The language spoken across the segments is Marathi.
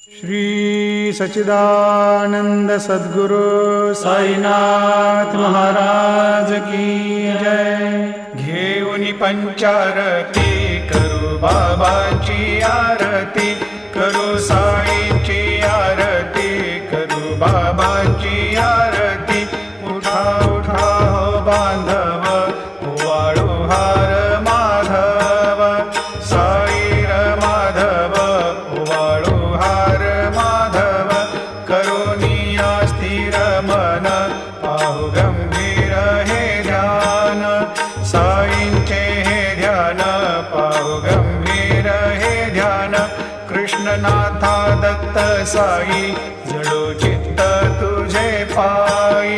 श्री सच्चिदानंद सद्गुरु साईनाथ महाराज की जय। घेऊन पंचारती करू बाबांची आरती, करू साईंची आरती, करू बाबांची आरती। उठा उठा हो बांधव, वाळू हार माधव, साई र माधव, वाळू हार माधव। करुणिया स्थिर मन, पाहु गंभीर हे ध्यान, साईंचे हे ध्यान, पाहु गंभीर हे ध्यान। कृष्णनाथा दत्त साई, जडो चित्त तुझे पायी,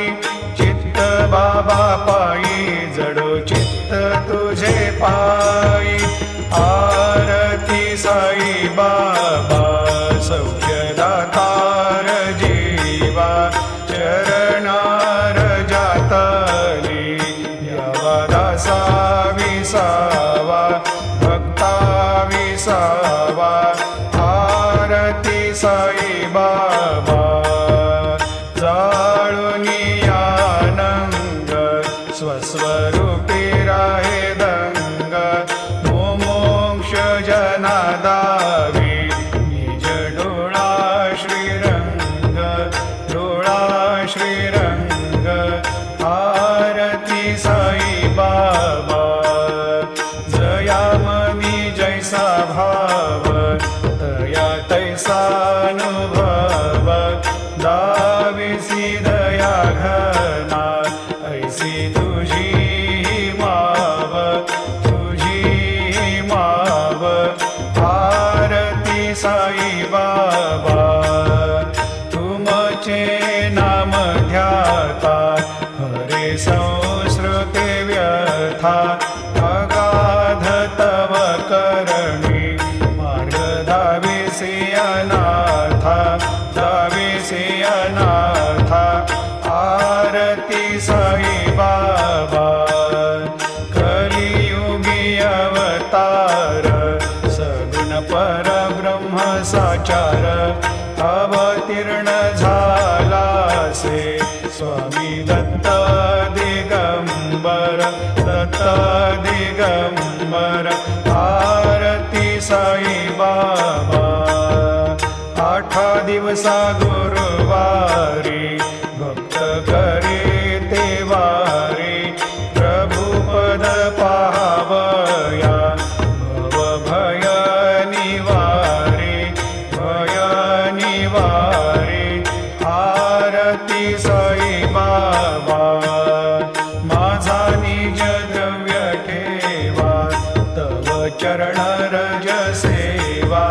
चित्त बाबा पायी, जडो चित्त तुझे पायी। आरती साई बाबा, सौख्यदातार जीवा, चरणार जातली, यावा दासा विसावा, भक्ता विसावा। आरती साई बाबा, जाळुनी आनंद, स्वस्वरूपी राहे दंग। मोमोक्ष जना दावी, निज डोळा श्रीरंग, डोळा श्रीरंग। आरती साई बाबा, जया मनी जैसा भाव, तया तैसा अनुभव। दाविसी दया घना, ऐसी तुझी माव, तुझी माव। आरती साई बाबा, तुमचे नाम ध्याता, हरे संस्कृते व्यथा। अगाध तव करणी, मार्ग दाविसी अनाथा, दाविसी अनाथा। आरती साई बाबा, कलियुगी अवतार, सगुण परब्रह्म साचार। अवतीर्ण झालासे, स्वामी दत्त दिगंबर, दत्त दिगंबर। आरती साई बाबा, 8 दिवसा गुरुवारी, भक्त करे ते वारी। प्रभुपद पाहावया, भव भय निवारी, भय निवारी। आरती साई बाबा, माझा निज द्रव्य ठेवा, तव चरण रज सेवा।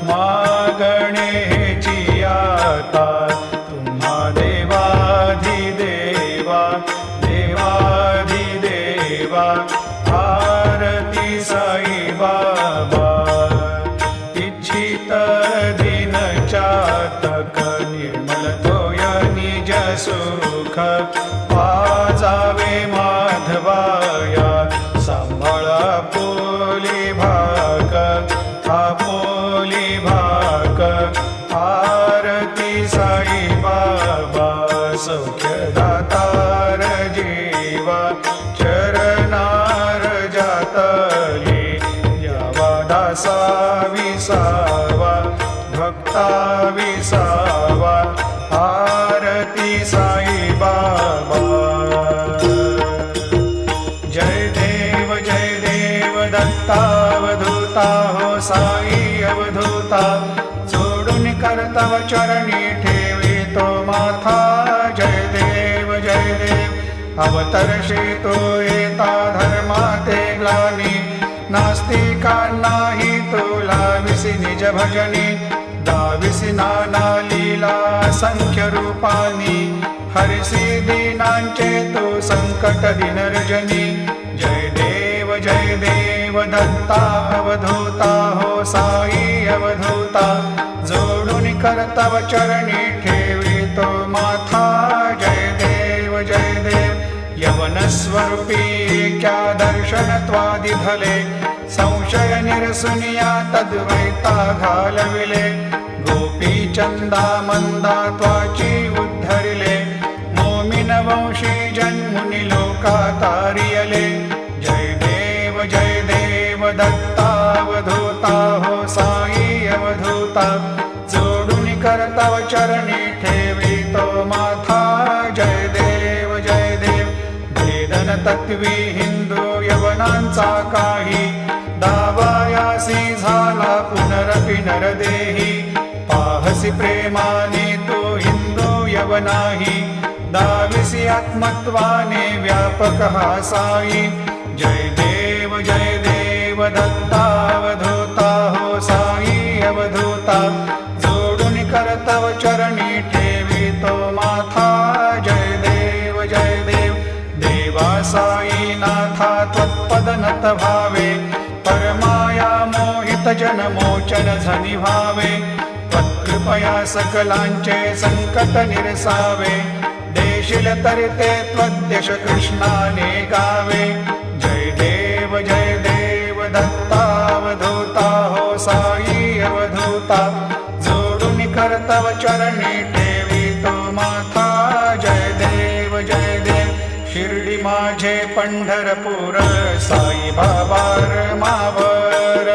मागणे हेची आता, तुम्हा देवाधिदेवा, देवाधिदेवा। आरती साई बाबा, इच्छित दिन चातक, निर्मल तोय निज सुख। पाजावे माधवाया, सांभाळा पोली भाग, आपोली भाग। आरती साई बाबा, सौख्यदातार जीवा, चरणार जातली, यावा दासा विसावा, भक्ता विसावा। आरती साई बाबा, जय देव दत्तावधूता, हो साई अवधूता। जोडून करतव चरणी ठेवी तो माथा, जय देव अवतरशी तो येता धर्माते ग्लानी। नास्तिकांनाही तुला विसी निज भजनी, दाविसी नाना लीला संख्य रूपानी। हरिसी दीनांचे तू संकट दिनर्जनी, जय देव दत्ता अवधूता, हो साई अवधूता। जोडून करतव चरणी ठेवी तो माथा, जय देव यवन स्वरूपी क्या दर्शन त्वादि भले। संशय निरसुनिया तद्वैता घालविले, गोपी चंदा मंदा त्वाची उद्धरिले मोमिन वंशी जन्मुनी लोका तारियले जय देव दत्तावधूता हो साई अवधूता जोडून करतव चरणी ठेवी तो माथा जय देव वेदन तत्वी हिंदू यवनांचा काही दावायासी झाला पुनरपि नरदेही पाहसी प्रेमाने तो हिंदू यवनाही दाविसी आत्मत्वाने व्यापक हा साई जय देव दत्तावधूता हो साई अवधूता जोडून करतव चरणी ठेवी तो माथा जय देव देवा साई नाथा त्वत्पदनत भावे परमाया मोहित जन मोचन झनी भावे त्वत्कृपया सकलांचे संकट निरसावे देशील तरिते त्वद्यश कृष्णाने गावे जय देव दत्तावधूता हो साई अवधूता जोडून करतव चरणी ठेवी तो माथा जय देव शिर्डी माझे पंढरपूर साई बाबार मावर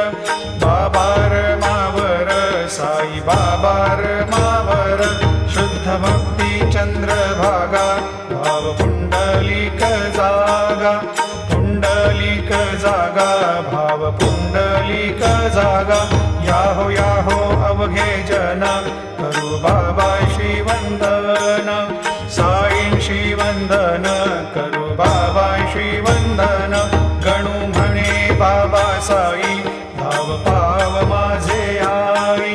साई बाबार मावर शुद्ध भक्ती चंद्रभागा भाव पुंडलिक जागा भाव पुंडलिक जागा याहो अवघे जन करू बाबा श्रीवंदन साईं श्रीवंदन करू बाबा श्रीवंदन गणू म्हणे बाबा साई धाव पाव माझे आई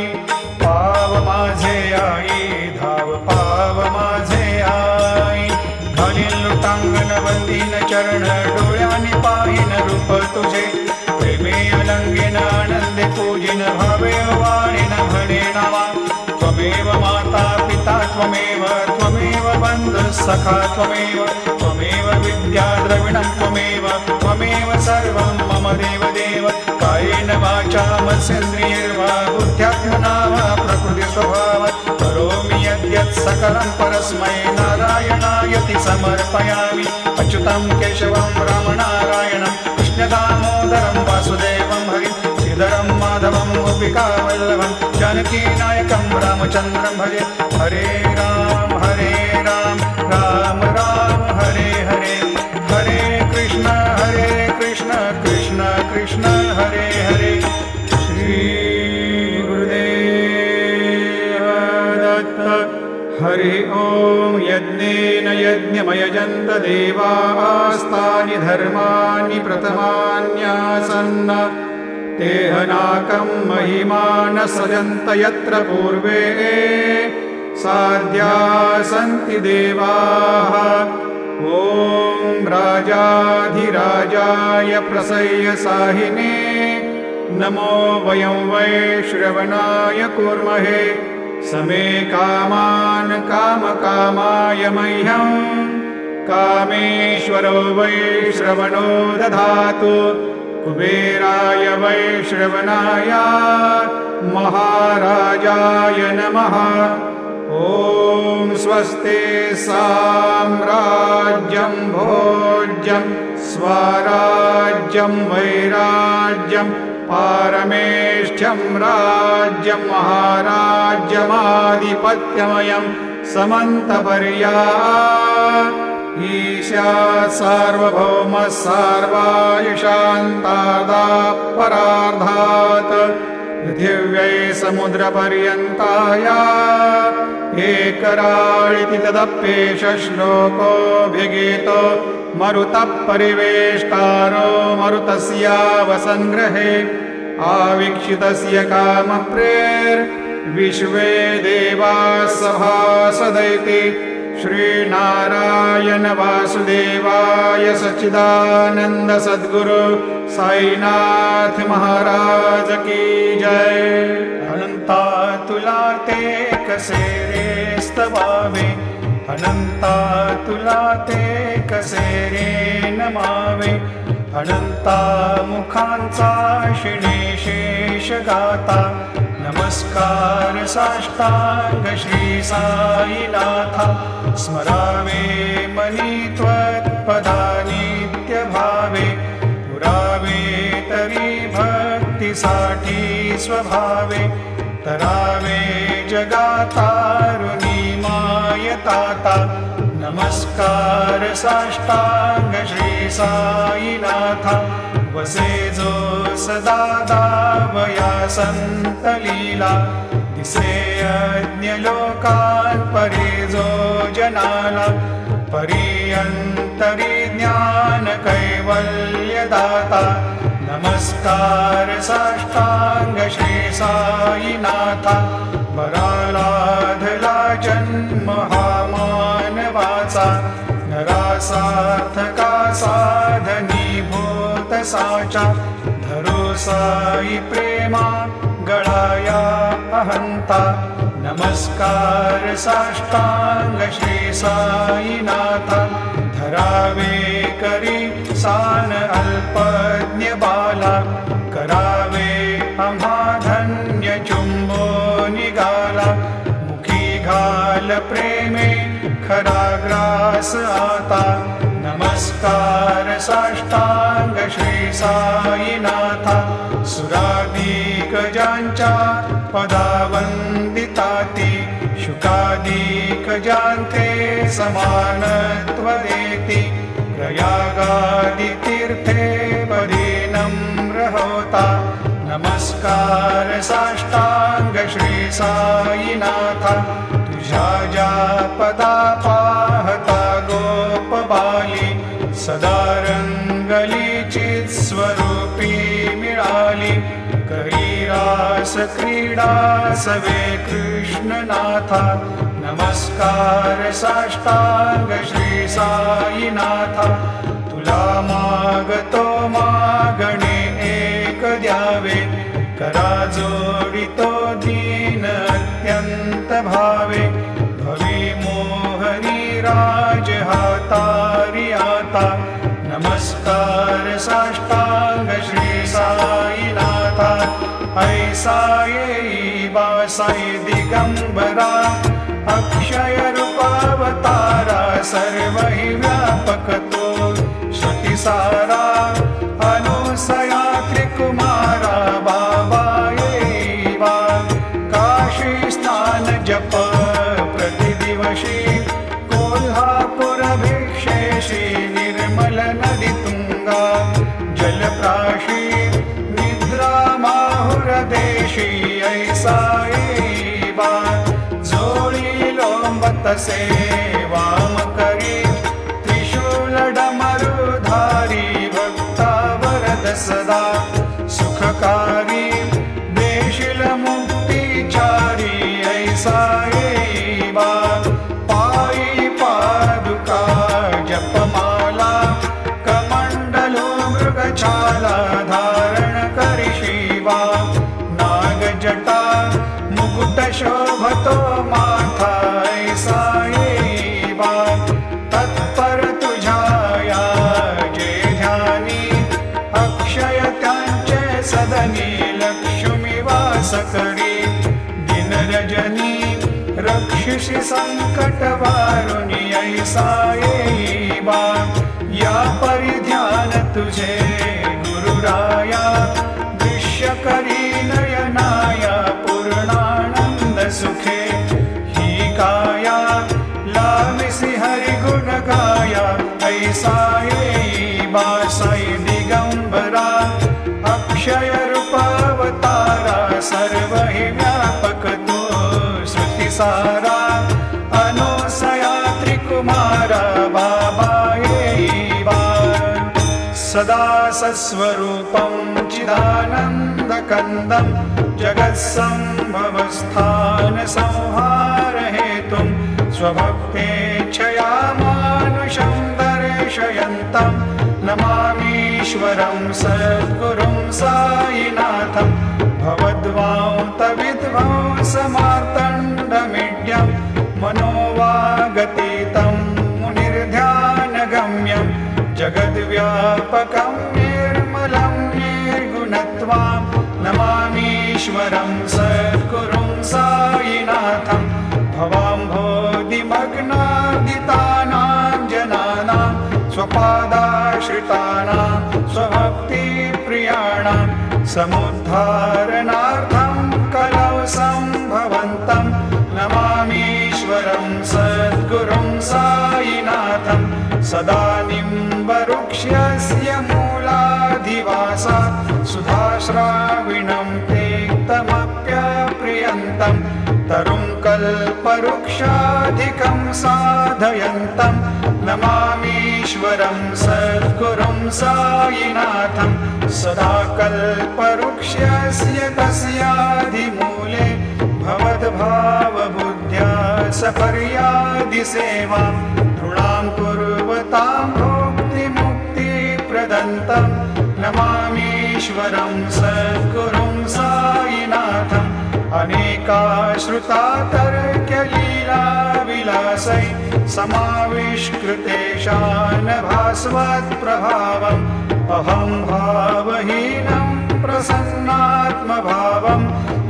धाव पाव माझे आई घालील लुटांगण वंदीन चरण डोळ्याने पाहिन रूप तुझे प्रेमे अलंगीन आनंदे पूजिन भावे वाणीन म्हणे नावा त्वमेव माता पिता त्वमेव बंधु सखा त्वमेव विद्या द्रविणं त्वमेव सर्वं मम देव कायेन वाचा मनसेन्द्रियैर्वा बुद्ध्यात्मना वा प्रकृति स्वभावात् करोमि यद्यत् सकलं परस्मै नारायणायति समर्पयामि अच्युतं केशवं रामनारायणं कृष्णदामोदरं वासुदेवं हरिं श्रीधरं माधवं गोपिकावल्लभं जानकीनायकं रामचन्द्रं भजे हरे राम राम राम हरे हरे कृष्ण कृष्ण हरे श्री गुरुदेव दत्त हरि ओम यज्ञेन यज्ञमयजन्त देवास्तानि धर्माणि प्रथमान्यासन्न तेहनाकं महिमान सजन्त यत्र पूर्वे साध्या सन्ति देवाः ॐ राजाधिराजाय प्रसह्य साहिने नमो वयं वै श्रवणाय कुर्महे समे कामान् कामकामाय मह्यं कामेश्वरो वै श्रवणो दधातु कुबेराय वै श्रवणाय महाराजाय नमः ॐ स्वस्ति साम्राज्यं भोज्यं स्वराज्यं वैराज्यं पारमेष्ठ्यं राज्यं महाराज्यमाधिपत्यमयं समन्तपर्या ईशात् सार्वभौमः सर्वायुषान्तादापरार्धात् पृथिव्यै समुद्रपर्यन्ताया एकराळिति तदप्येष श्लोकोऽभिगीतो मरुतः परिवेष्टारो मरुतस्यावसङ्ग्रहे आवीक्षितस्य कामप्रेर्विश्वे देवाः सभासदैति श्रीनारायण वासुदेवाय सच्चिदानंद सद्गुरु साईनाथ महाराज की जय। अनंता तुला ते कसे रे स्तवावे, अनंता तुला ते कसे रे नमावे, अनंता मुखांचा शिणे शेष गाता नमस्कार साष्टांग श्री साईनाथा स्मरावे मनी त्वत्पदा नित्यभावे पुरावे तरी भक्तीसाठी स्वभावे तरावे जगातारुणी मायताता नमस्कार साष्टांग श्री साईनाथा वसे जो सदा दावया संत लीला दिसे अज्ञ लोकान् परे जो जनाला परियंतरी ज्ञान कैवल्य दाता नमस्कार साष्टांग श्री साईनाथा परालाधला जन्म हा मानवाचा नरासार्थका साधनीभूत साचा धरो साई प्रेमा गळाया अहंता नमस्कार साष्टांग श्री साईनाथा धरावे करी सान अल्पज्ञ बाला करावे आम्हा धन्य चुंबो निघाला मुखी घाल प्रेमे खरा ग्रास आता नमस्कार साष्टांग श्री साईनाथा सुराधिक ज्यांच्या पदावंदिताती शुकाधिक ज्यांचे समानत्व देती प्रयागादि तीर्थे पदी नम्र होता नमस्कार साष्टांग श्री साईनाथा तुझ्या ज्या पदा पाहता गोप बाली सदा रंगली चित स्वरूपी मिळाली करी रास क्रीडा सवे कृष्णनाथा नमस्कार साष्टांग श्री साईनाथा तुला मागतो मागणे एक द्यावे करा जोडितो दीन अत्यंत भावे भवी मोहनी राज हातारी आता नमस्कार साष्टांग श्री साईनाथा ऐसा येई बासाई दिगंबरा अक्षय रूपावतारा सर्व हि व्यापक तो श्रुतिसारा अनुसया त्रिकुमारा बाबा येवा काशी स्नान जप प्रतिदिवशी कोल्हापुर भिक्षेशी निर्मल नदी तुंगा जलप्राशी निद्रा माहुर देशी ऐसा येवा जोडी लोंबत सेवाम करी त्रिशूल डमरुधारी भक्ता वरद सदा सुखकारी देशील मुक्तिचारी ऐसा येवा पायी पादुका जपमाला कमंडलो मृगछाला धारण करी शिवा नागजटा मुकुट शोभतो माथा ऐसा येवा तत्पर तुझाया जे ध्यानी अक्षय त्यांचे सदनी लक्ष्मी वास करी दिन रजनी रक्षिषि संकट वारुणी ऐसा येवा या परिध्यान तुझे गुरुराया दृश्य करी नयनाया पूर्णानंद सुखे ही काया लामिसी हरि गुण गाया ऐसा येवा साई दिगंबरा अक्षय रूपावतारा सर्व हि व्यापक तो श्रुतिसारा अनुसया त्रिकुमारा बाबा येवा सदा सस्वरूपं चिदानन्दकन्दं जगत्सम्भवस्थान संहार हेतुं स्वभक्तेच्छया मानुषं दर्शयन्तं नमामीश्वरं सद्गुरुं साईनाथं भवद्वान्तविध्वंसमार्तण्डमीड्यं मनोवागतीतं मुनिर्ध्यानगम्यं जगद्व्यापकं निर्मलं निर्गुणत्वां नमामि नमामीश्वरं सद्गुरुं साईनाथं भवाम्भोधिमग्नादितानां जनानां स्वपादाश्रितानां स्वभक्तिप्रियाणां समुद्धारणार्थं कलौ सम्भवन्तं नमामीश्वरं सद्गुरुं साईनाथं सदा निम्बवृक्षस्य मूलाधिवासा सुधाश्राविणं तेक्तमप्यप्रियन्तं तरुं कल्पवृक्षाधिकं साधयन्तं नमामीश्वरं सद्गुरुं साईनाथं सदा कल्पवृक्षस्य तस्याधिमूले भवद्भावबुद्ध्या सपर्यादिसेवां नृणां कुर्वतां भुक्तिमुक्तिप्रदन्तं नमामीश्वरं सद्गुरुं साईनाथं अनेकाश्रुतातर्क्यलीलाविलासै समाविष्कृतेषान् भास्वत्प्रभावम् अहं भावहीनं प्रसन्नात्मभावं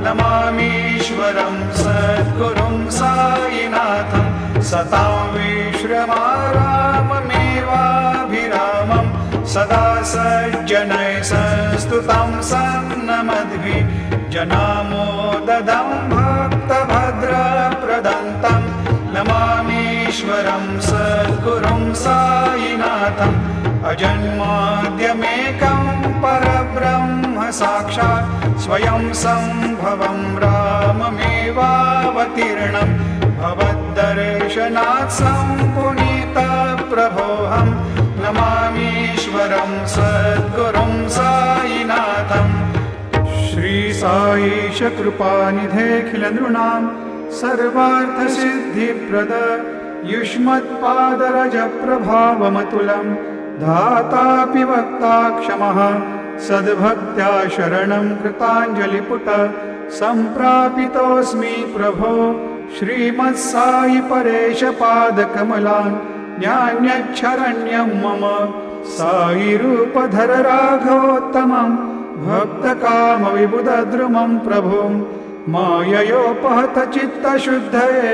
नमामीश्वरं सद्गुरुं साईनाथं सतां विश्रमाराममेवाभिरामं सदा सज्जनैः संस्तुतं सन्नमद्भिः जनामोददं भक्तभद्रप्रदन्तं नमामीश्वरं सद्गुरुं साईनाथं अजन्माद्यमेकं परब्रह्म साक्षात् स्वयं सम्भवं राममेवावतीर्णं भवद्दर्शनात् सम्पुनीतप्रभोऽहं नमामीश्वरं सद्गुरुं साईनाथं श्रीसाईश कृपानिधेऽखिलनृणां सर्वार्थसिद्धिप्रद युष्मत्पादरजप्रभावमतुलं धातापि वक्ता क्षमः सद्भक्त्या शरणं कृताञ्जलिपुट सम्प्रापितोऽस्मि प्रभो श्रीमत्साई परेशपादकमलान् ज्ञान्यच्छरण्यं मम साईरूपधर राघवोत्तमं भक्तकामविबुधद्रुमं प्रभुं माययोपहतचित्तशुद्धये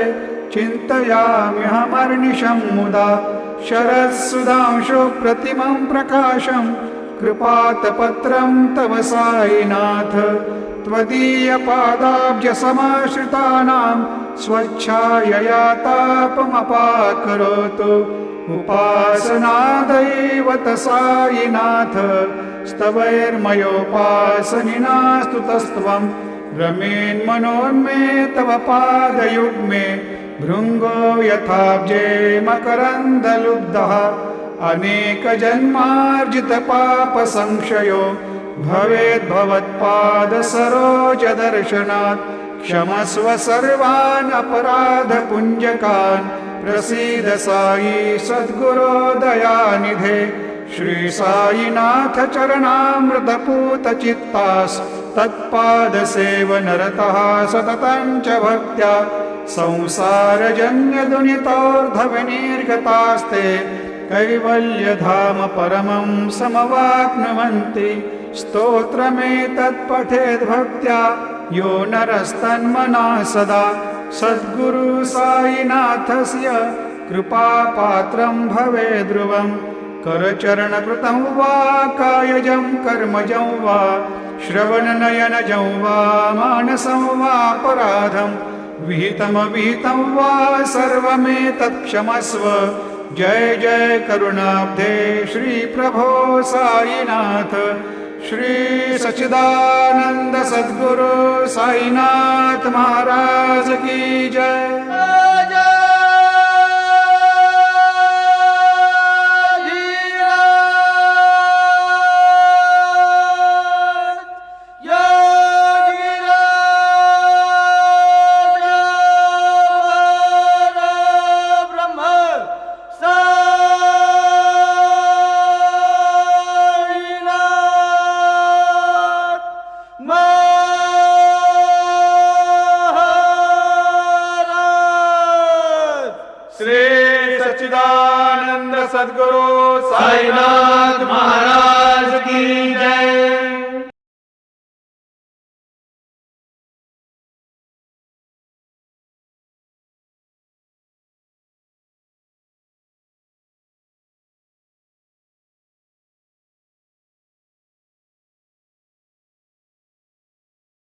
चिन्तयाम्यहमर्निशं मुदा शरत्सुधांशो प्रतिमं प्रकाशं कृपातपत्रं तव साईनाथ त्वदीयपादाब्जसमाश्रितानां स्वच्छायया तापमपाकरोतु उपासनादैवत साईनाथ स्तवैर्मयोपासनिना स्तुतस्त्वं रमेन्मनोन्मे तव पादयुग्मे भृङ्गो यथाब्जे मकरन्दलुब्धः अनेकजन्मार्जितपापसंशयो भवेद्भवत्पादसरोजदर्शनात् क्षमस्व सर्वान् अपराधपुञ्जकान् प्रसीद साई सद्गुरो दयानिधे श्री साईनाथ चरणामृतपूतचित्तास् तत्पादसेवनरतः सततं च भक्त्या संसारजन्यदुनितोर्धविनिर्गतास्ते कैवल्यधाम परमं समवाप्नुवन्ति स्तोत्रमेतत्पठेद्भक्त्या यो नरस्तन्मना सदा सद्गुरु साईनाथस्य कृपापात्रं भवेद्ध्रुवम् करचरणकृतं वा कायजं कर्मजं वा श्रवणनयनजं वा मानसं वापराधं विहितमविहितं वा सर्वमेतत्क्षमस्व जय जय करुणाब्धे श्री प्रभो साईनाथ श्री सच्चिदानंद सद्गुरु साईनाथ महाराज की जय। सद्गुरु साईनाथ महाराज की जय।